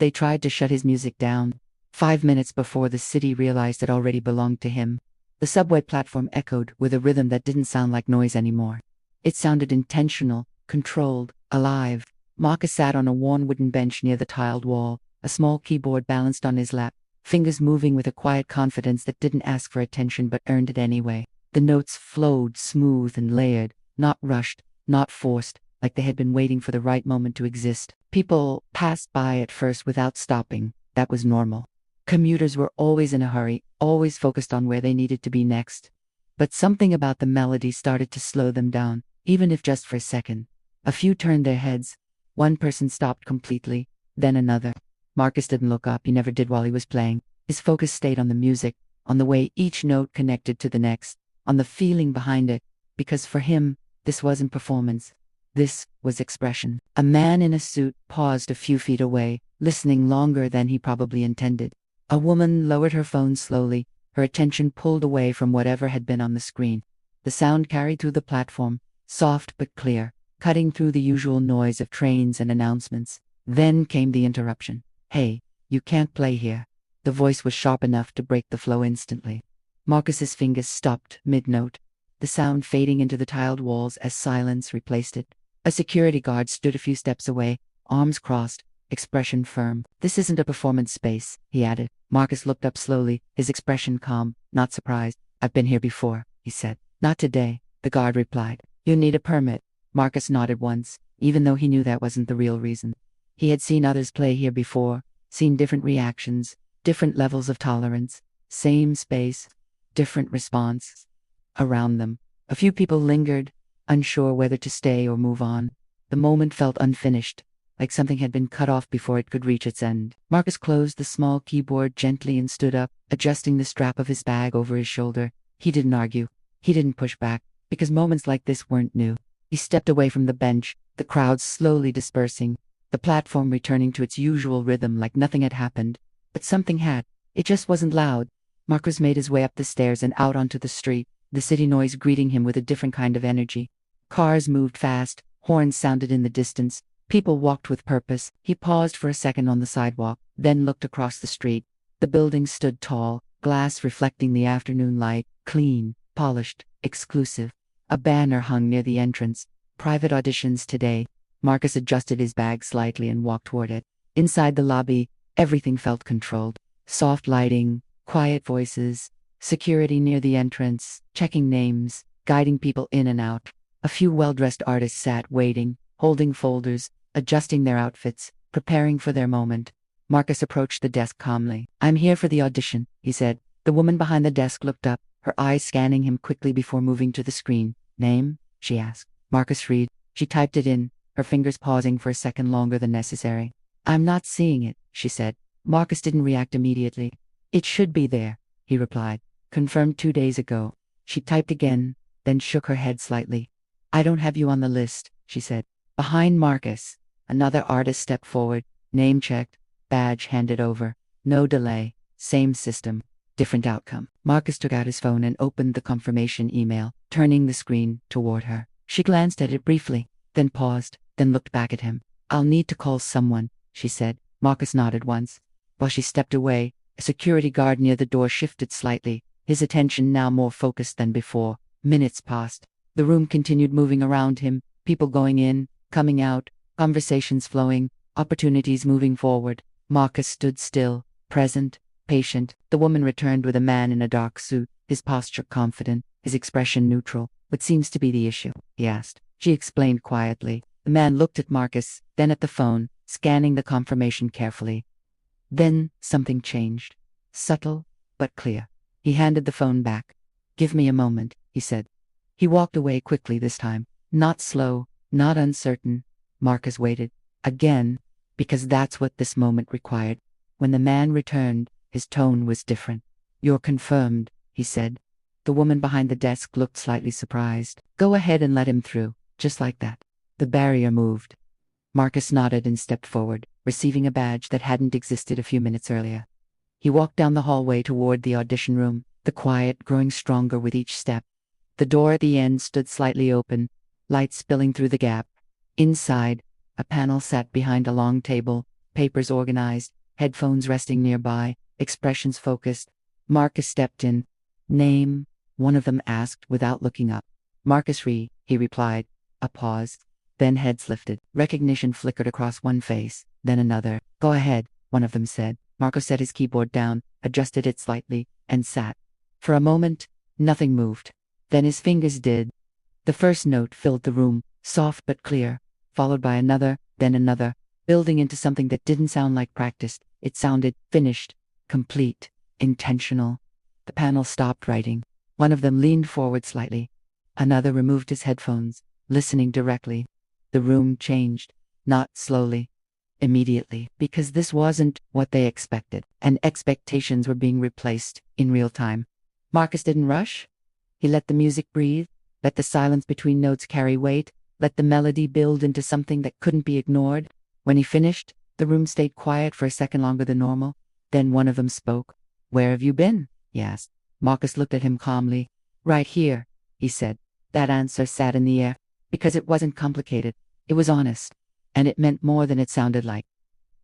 They tried to shut his music down. 5 minutes before the city realized it already belonged to him. The subway platform echoed with a rhythm that didn't sound like noise anymore. It sounded intentional, controlled, alive. Marcus sat on a worn wooden bench near the tiled wall, a small keyboard balanced on his lap, fingers moving with a quiet confidence that didn't ask for attention but earned it anyway. The notes flowed smooth and layered, not rushed, not forced, like they had been waiting for the right moment to exist. People passed by at first without stopping. That was normal. Commuters were always in a hurry, always focused on where they needed to be next. But something about the melody started to slow them down, even if just for a second. A few turned their heads. One person stopped completely, then another. Marcus didn't look up, he never did while he was playing. His focus stayed on the music, on the way each note connected to the next, on the feeling behind it, because for him, this wasn't performance. This was expression. A man in a suit paused a few feet away, listening longer than he probably intended. A woman lowered her phone slowly, her attention pulled away from whatever had been on the screen. The sound carried through the platform, soft but clear, cutting through the usual noise of trains and announcements. Then came the interruption. "Hey, you can't play here." The voice was sharp enough to break the flow instantly. Marcus's fingers stopped mid-note, the sound fading into the tiled walls as silence replaced it. A security guard stood a few steps away, arms crossed, expression firm. "This isn't a performance space," he added. Marcus looked up slowly, his expression calm, not surprised. "I've been here before," he said. "Not today," the guard replied. "You need a permit." Marcus nodded once, even though he knew that wasn't the real reason. He had seen others play here before, seen different reactions, different levels of tolerance, same space, different response. Around them, a few people lingered, unsure whether to stay or move on. The moment felt unfinished, like something had been cut off before it could reach its end. Marcus closed the small keyboard gently and stood up, adjusting the strap of his bag over his shoulder. He didn't argue. He didn't push back, because moments like this weren't new. He stepped away from the bench, the crowd slowly dispersing, the platform returning to its usual rhythm like nothing had happened. But something had. It just wasn't loud. Marcus made his way up the stairs and out onto the street, the city noise greeting him with a different kind of energy. Cars moved fast, horns sounded in the distance, people walked with purpose. He paused for a second on the sidewalk, then looked across the street. The building stood tall, glass reflecting the afternoon light, clean, polished, exclusive. A banner hung near the entrance. "Private auditions today." Marcus adjusted his bag slightly and walked toward it. Inside the lobby, everything felt controlled. Soft lighting, quiet voices, security near the entrance, checking names, guiding people in and out. A few well-dressed artists sat waiting, holding folders, adjusting their outfits, preparing for their moment. Marcus approached the desk calmly. "I'm here for the audition," he said. The woman behind the desk looked up, her eyes scanning him quickly before moving to the screen. "Name?" she asked. Marcus read. She typed it in, her fingers pausing for a second longer than necessary. "I'm not seeing it," she said. Marcus didn't react immediately. "It should be there," he replied. "Confirmed 2 days ago." She typed again, then shook her head slightly. "I don't have you on the list," she said. Behind Marcus, another artist stepped forward, name checked, badge handed over. No delay, same system, different outcome. Marcus took out his phone and opened the confirmation email, turning the screen toward her. She glanced at it briefly, then paused, then looked back at him. "I'll need to call someone," she said. Marcus nodded once. While she stepped away, a security guard near the door shifted slightly, his attention now more focused than before. Minutes passed. The room continued moving around him, people going in, coming out, conversations flowing, opportunities moving forward. Marcus stood still, present, patient. The woman returned with a man in a dark suit, his posture confident, his expression neutral. "What seems to be the issue?" he asked. She explained quietly. The man looked at Marcus, then at the phone, scanning the confirmation carefully. Then something changed. Subtle, but clear. He handed the phone back. "Give me a moment," he said. He walked away quickly this time. Not slow, not uncertain. Marcus waited. Again, because that's what this moment required. When the man returned, his tone was different. "You're confirmed," he said. The woman behind the desk looked slightly surprised. "Go ahead and let him through," just like that. The barrier moved. Marcus nodded and stepped forward, receiving a badge that hadn't existed a few minutes earlier. He walked down the hallway toward the audition room, the quiet growing stronger with each step. The door at the end stood slightly open, light spilling through the gap. Inside, a panel sat behind a long table, papers organized, headphones resting nearby, expressions focused. Marcus stepped in. Name? One of them asked without looking up. Marcus Ree, he replied. A pause. Then heads lifted. Recognition flickered across one face, then another. Go ahead, one of them said. Marcus set his keyboard down, adjusted it slightly, and sat. For a moment, nothing moved. Then his fingers did. The first note filled the room, soft but clear, followed by another, then another, building into something that didn't sound like practiced. It sounded finished, complete, intentional. The panel stopped writing. One of them leaned forward slightly. Another removed his headphones, listening directly. The room changed, not slowly, immediately, because this wasn't what they expected, and expectations were being replaced in real time. Marcus didn't rush. He let the music breathe, let the silence between notes carry weight, let the melody build into something that couldn't be ignored. When he finished, the room stayed quiet for a second longer than normal. Then one of them spoke. Where have you been? He asked. Marcus looked at him calmly. Right here, he said. That answer sat in the air, because it wasn't complicated. It was honest, and it meant more than it sounded like.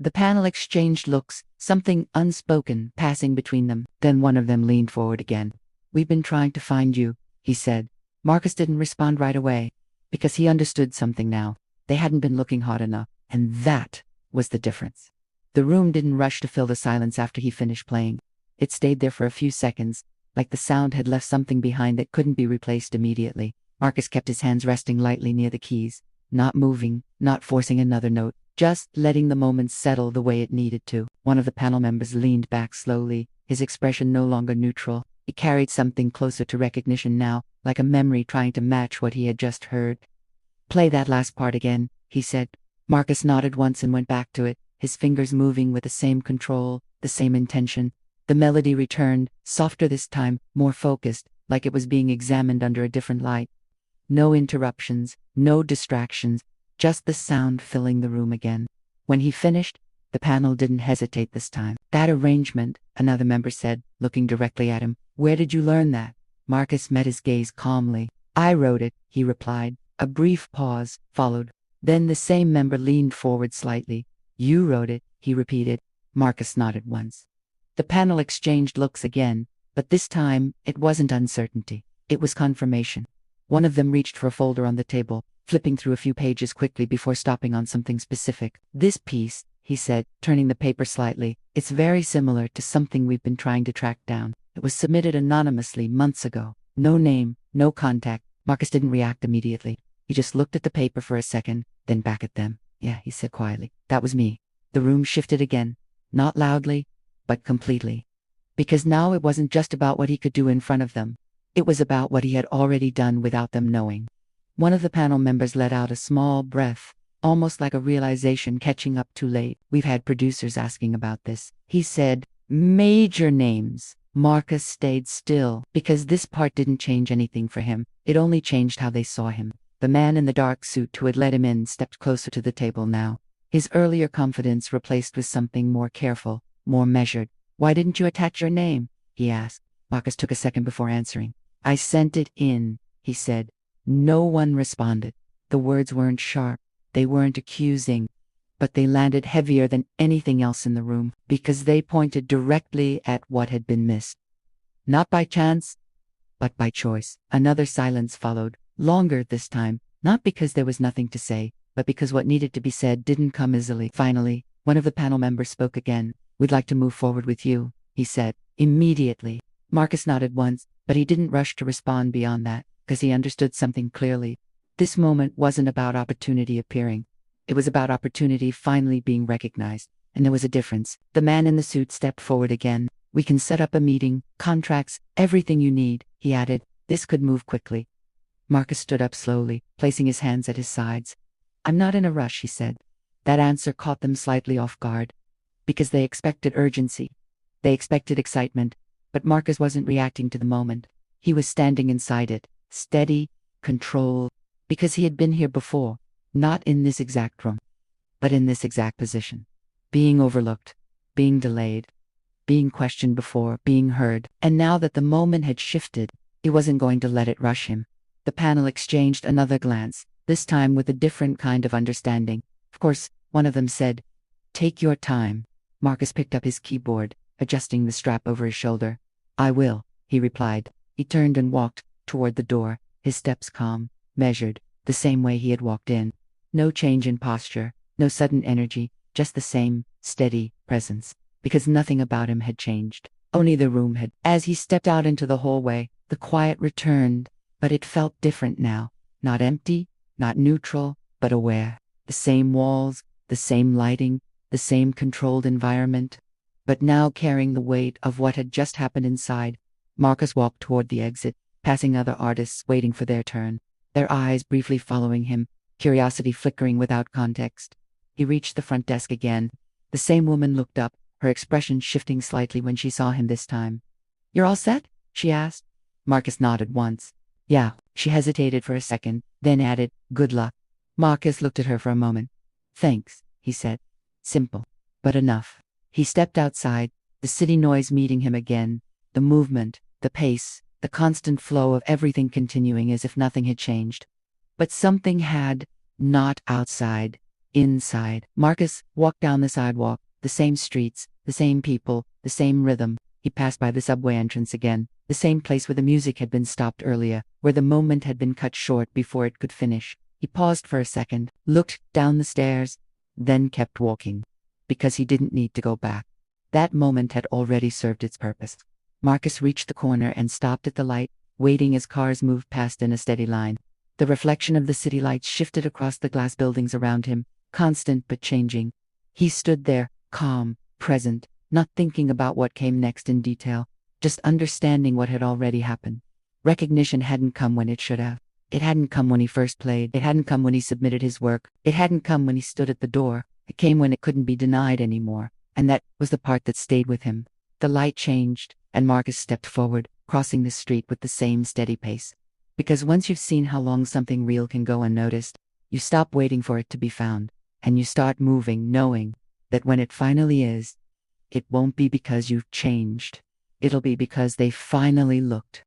The panel exchanged looks, something unspoken passing between them. Then one of them leaned forward again. We've been trying to find you, he said. Marcus didn't respond right away, because he understood something now. They hadn't been looking hard enough, and that was the difference. The room didn't rush to fill the silence after he finished playing. It stayed there for a few seconds, like the sound had left something behind that couldn't be replaced immediately. Marcus kept his hands resting lightly near the keys, not moving, not forcing another note, just letting the moment settle the way it needed to. One of the panel members leaned back slowly, his expression no longer neutral. He carried something closer to recognition now, like a memory trying to match what he had just heard. Play that last part again, he said. Marcus nodded once and went back to it, his fingers moving with the same control, the same intention. The melody returned, softer this time, more focused, like it was being examined under a different light. No interruptions, no distractions, just the sound filling the room again. When he finished, the panel didn't hesitate this time. That arrangement, another member said, looking directly at him. Where did you learn that? Marcus met his gaze calmly. I wrote it, he replied. A brief pause followed. Then the same member leaned forward slightly. You wrote it, he repeated. Marcus nodded once. The panel exchanged looks again, but this time it wasn't uncertainty. It was confirmation. One of them reached for a folder on the table, flipping through a few pages quickly before stopping on something specific. This piece, he said, turning the paper slightly, it's very similar to something we've been trying to track down. It was submitted anonymously months ago. No name, no contact. Marcus didn't react immediately. He just looked at the paper for a second, then back at them. Yeah, he said quietly. That was me. The room shifted again. Not loudly, but completely. Because now it wasn't just about what he could do in front of them. It was about what he had already done without them knowing. One of the panel members let out a small breath, almost like a realization catching up too late. We've had producers asking about this. He said, major names. Marcus stayed still, because this part didn't change anything for him. It only changed how they saw him. The man in the dark suit who had let him in stepped closer to the table now. His earlier confidence replaced with something more careful, more measured. Why didn't you attach your name? He asked. Marcus took a second before answering. I sent it in, he said. No one responded. The words weren't sharp. They weren't accusing. But they landed heavier than anything else in the room, because they pointed directly at what had been missed. Not by chance, but by choice. Another silence followed, longer this time, not because there was nothing to say, but because what needed to be said didn't come easily. Finally, one of the panel members spoke again. We'd like to move forward with you, he said, immediately. Marcus nodded once, but he didn't rush to respond beyond that, because he understood something clearly. This moment wasn't about opportunity appearing. It was about opportunity finally being recognized. And there was a difference. The man in the suit stepped forward again. We can set up a meeting, contracts, everything you need, he added. This could move quickly. Marcus stood up slowly, placing his hands at his sides. I'm not in a rush, he said. That answer caught them slightly off guard. Because they expected urgency. They expected excitement. But Marcus wasn't reacting to the moment. He was standing inside it, steady, controlled, because he had been here before, not in this exact room, but in this exact position. Being overlooked, being delayed, being questioned before, being heard. And now that the moment had shifted, he wasn't going to let it rush him. The panel exchanged another glance, this time with a different kind of understanding. Of course, one of them said, Take your time. Marcus picked up his keyboard, adjusting the strap over his shoulder. I will, he replied. He turned and walked toward the door, his steps calm, measured, the same way he had walked in. No change in posture, no sudden energy, just the same, steady presence. Because nothing about him had changed. Only the room had. As he stepped out into the hallway, the quiet returned, but it felt different now. Not empty, not neutral, but aware. The same walls, the same lighting, the same controlled environment. But now carrying the weight of what had just happened inside, Marcus walked toward the exit, passing other artists waiting for their turn, their eyes briefly following him, curiosity flickering without context. He reached the front desk again. The same woman looked up, her expression shifting slightly when she saw him this time. You're all set? She asked. Marcus nodded once. Yeah. She hesitated for a second, then added, good luck. Marcus looked at her for a moment. Thanks, he said. Simple, but enough. He stepped outside, the city noise meeting him again, the movement, the pace, the constant flow of everything continuing as if nothing had changed. But something had, not outside, inside. Marcus walked down the sidewalk, the same streets, the same people, the same rhythm. He passed by the subway entrance again, the same place where the music had been stopped earlier, where the moment had been cut short before it could finish. He paused for a second, looked down the stairs, then kept walking. Because he didn't need to go back. That moment had already served its purpose. Marcus reached the corner and stopped at the light, waiting as cars moved past in a steady line. The reflection of the city lights shifted across the glass buildings around him, constant but changing. He stood there, calm, present, not thinking about what came next in detail, just understanding what had already happened. Recognition hadn't come when it should have. It hadn't come when he first played. It hadn't come when he submitted his work. It hadn't come when he stood at the door. It came when it couldn't be denied anymore. And that was the part that stayed with him. The light changed, and Marcus stepped forward, crossing the street with the same steady pace. Because once you've seen how long something real can go unnoticed, you stop waiting for it to be found, and you start moving knowing that when it finally is, it won't be because you've changed. It'll be because they finally looked.